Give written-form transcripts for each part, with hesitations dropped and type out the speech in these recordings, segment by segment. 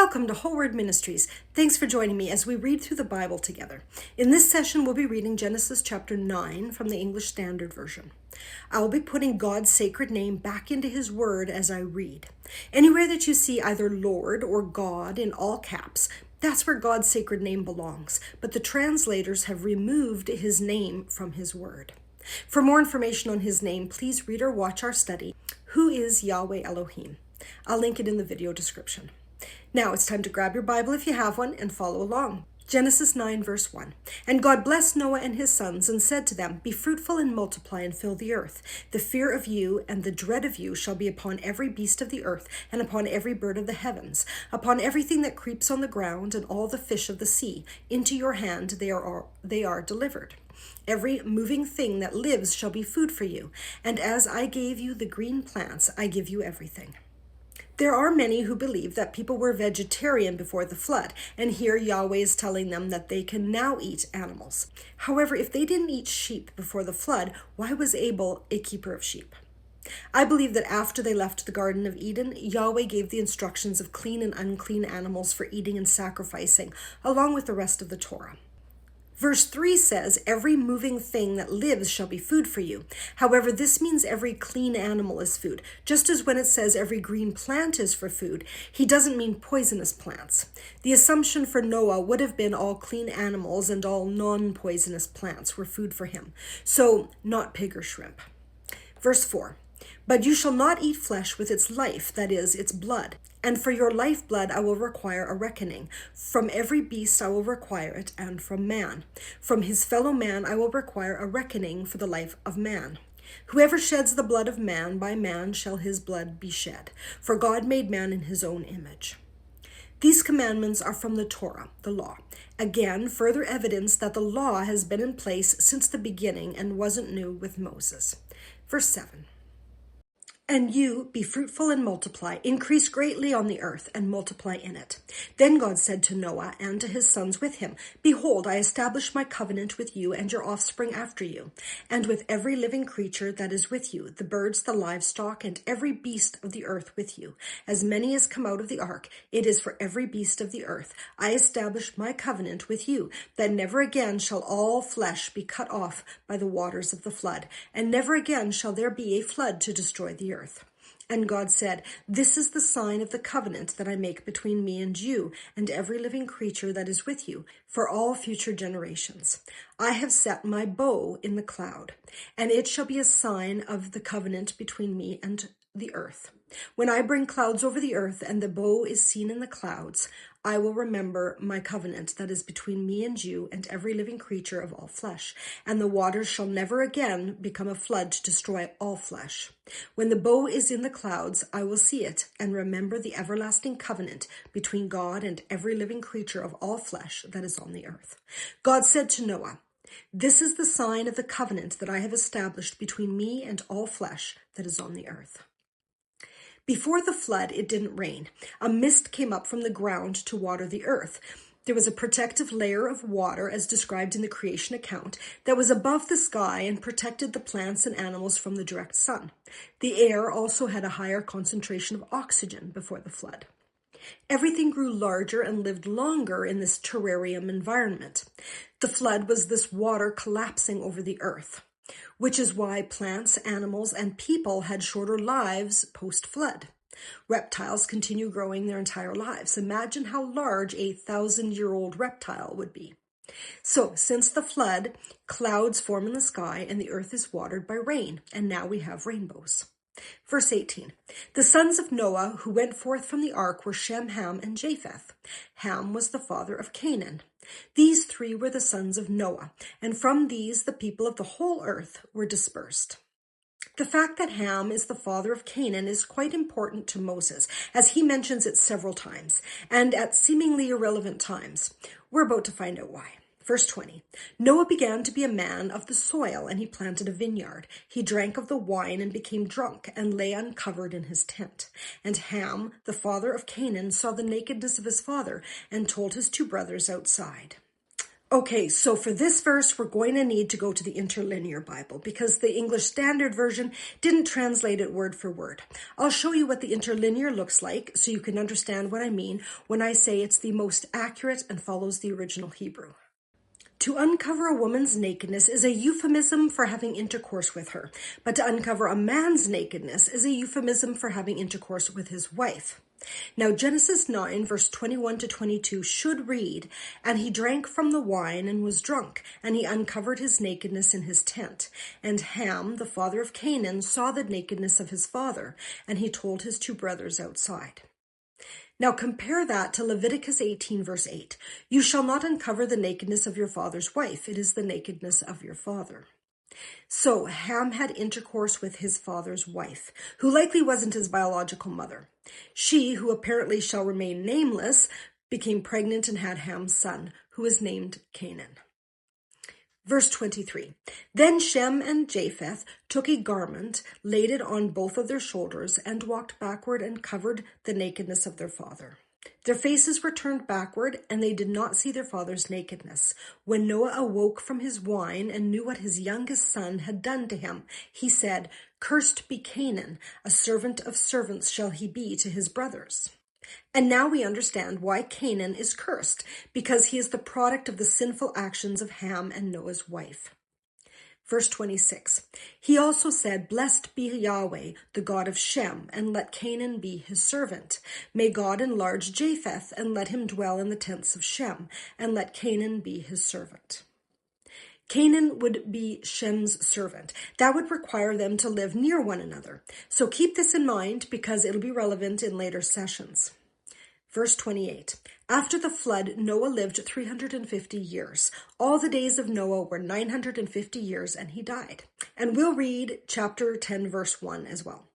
Welcome to Whole Word Ministries. Thanks for joining me as we read through the Bible together. In this session, we'll be reading Genesis chapter 9 from the English Standard Version. I will be putting God's sacred name back into His Word as I read. Anywhere that you see either Lord or God in all caps, that's where God's sacred name belongs, but the translators have removed His name from His Word. For more information on His name, please read or watch our study, Who is Yahweh Elohim? I'll link it in the video description. Now it's time to grab your Bible if you have one and follow along. Genesis 9 verse 1. And God blessed Noah and his sons and said to them, Be fruitful and multiply and fill the earth. The fear of you and the dread of you shall be upon every beast of the earth and upon every bird of the heavens, upon everything that creeps on the ground and all the fish of the sea. Into your hand they are delivered. Every moving thing that lives shall be food for you. And as I gave you the green plants, I give you everything. There are many who believe that people were vegetarian before the flood, and here Yahweh is telling them that they can now eat animals. However, if they didn't eat sheep before the flood, why was Abel a keeper of sheep? I believe that after they left the Garden of Eden, Yahweh gave the instructions of clean and unclean animals for eating and sacrificing, along with the rest of the Torah. Verse 3 says, Every moving thing that lives shall be food for you. However, this means every clean animal is food. Just as when it says every green plant is for food, he doesn't mean poisonous plants. The assumption for Noah would have been all clean animals and all non-poisonous plants were food for him. So, not pig or shrimp. Verse 4. But you shall not eat flesh with its life, that is, its blood. And for your lifeblood I will require a reckoning. From every beast I will require it, and from man. From his fellow man I will require a reckoning for the life of man. Whoever sheds the blood of man, by man shall his blood be shed. For God made man in his own image. These commandments are from the Torah, the law. Again, further evidence that the law has been in place since the beginning and wasn't new with Moses. Verse 7. And you, be fruitful and multiply, increase greatly on the earth, and multiply in it. Then God said to Noah and to his sons with him, Behold, I establish my covenant with you and your offspring after you, and with every living creature that is with you, the birds, the livestock, and every beast of the earth with you. As many as come out of the ark, it is for every beast of the earth. I establish my covenant with you, that never again shall all flesh be cut off by the waters of the flood, and never again shall there be a flood to destroy the earth. And God said, This is the sign of the covenant that I make between me and you and every living creature that is with you for all future generations. I have set my bow in the cloud, and it shall be a sign of the covenant between me and the earth. When I bring clouds over the earth and the bow is seen in the clouds, I will remember my covenant that is between me and you and every living creature of all flesh, and the waters shall never again become a flood to destroy all flesh. When the bow is in the clouds, I will see it and remember the everlasting covenant between God and every living creature of all flesh that is on the earth. God said to Noah, This is the sign of the covenant that I have established between me and all flesh that is on the earth. Before the flood, it didn't rain. A mist came up from the ground to water the earth. There was a protective layer of water, as described in the creation account, that was above the sky and protected the plants and animals from the direct sun. The air also had a higher concentration of oxygen before the flood. Everything grew larger and lived longer in this terrarium environment. The flood was this water collapsing over the earth, which is why plants, animals, and people had shorter lives post-flood. Reptiles continue growing their entire lives. Imagine how large a 1,000-year-old reptile would be. So, since the flood, clouds form in the sky and the earth is watered by rain, and now we have rainbows. Verse 18, The sons of Noah who went forth from the ark were Shem, Ham, and Japheth. Ham was the father of Canaan. These three were the sons of Noah, and from these the people of the whole earth were dispersed. The fact that Ham is the father of Canaan is quite important to Moses, as he mentions it several times, and at seemingly irrelevant times. We're about to find out why. Verse 20, Noah began to be a man of the soil, and he planted a vineyard. He drank of the wine and became drunk, and lay uncovered in his tent. And Ham, the father of Canaan, saw the nakedness of his father, and told his two brothers outside. Okay, so for this verse, we're going to need to go to the interlinear Bible because the English Standard Version didn't translate it word for word. I'll show you what the interlinear looks like so you can understand what I mean when I say it's the most accurate and follows the original Hebrew. To uncover a woman's nakedness is a euphemism for having intercourse with her, but to uncover a man's nakedness is a euphemism for having intercourse with his wife. Now, Genesis 9, verse 21 to 22 should read, "And he drank from the wine and was drunk, and he uncovered his nakedness in his tent. And Ham, the father of Canaan, saw the nakedness of his father, and he told his two brothers outside." Now compare that to Leviticus 18, verse 8. "You shall not uncover the nakedness of your father's wife. It is the nakedness of your father." So Ham had intercourse with his father's wife, who likely wasn't his biological mother. She, who apparently shall remain nameless, became pregnant and had Ham's son, who is named Canaan. Verse 23, "Then Shem and Japheth took a garment, laid it on both of their shoulders, and walked backward and covered the nakedness of their father. Their faces were turned backward, and they did not see their father's nakedness. When Noah awoke from his wine and knew what his youngest son had done to him, he said, 'Cursed be Canaan, a servant of servants shall he be to his brothers.'" And now we understand why Canaan is cursed, because he is the product of the sinful actions of Ham and Noah's wife. Verse 26, "He also said, 'Blessed be Yahweh, the God of Shem, and let Canaan be his servant. May God enlarge Japheth, and let him dwell in the tents of Shem, and let Canaan be his servant.'" Canaan would be Shem's servant. That would require them to live near one another. So keep this in mind because it'll be relevant in later sessions. Verse 28, "After the flood, Noah lived 350 years. All the days of Noah were 950 years, and he died." And we'll read chapter 10, verse 1 as well.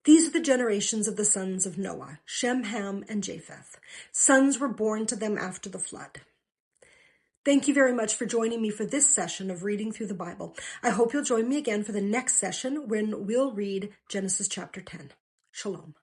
"These are the generations of the sons of Noah, Shem, Ham, and Japheth. Sons were born to them after the flood." Thank you very much for joining me for this session of reading through the Bible. I hope you'll join me again for the next session when we'll read Genesis chapter 10. Shalom.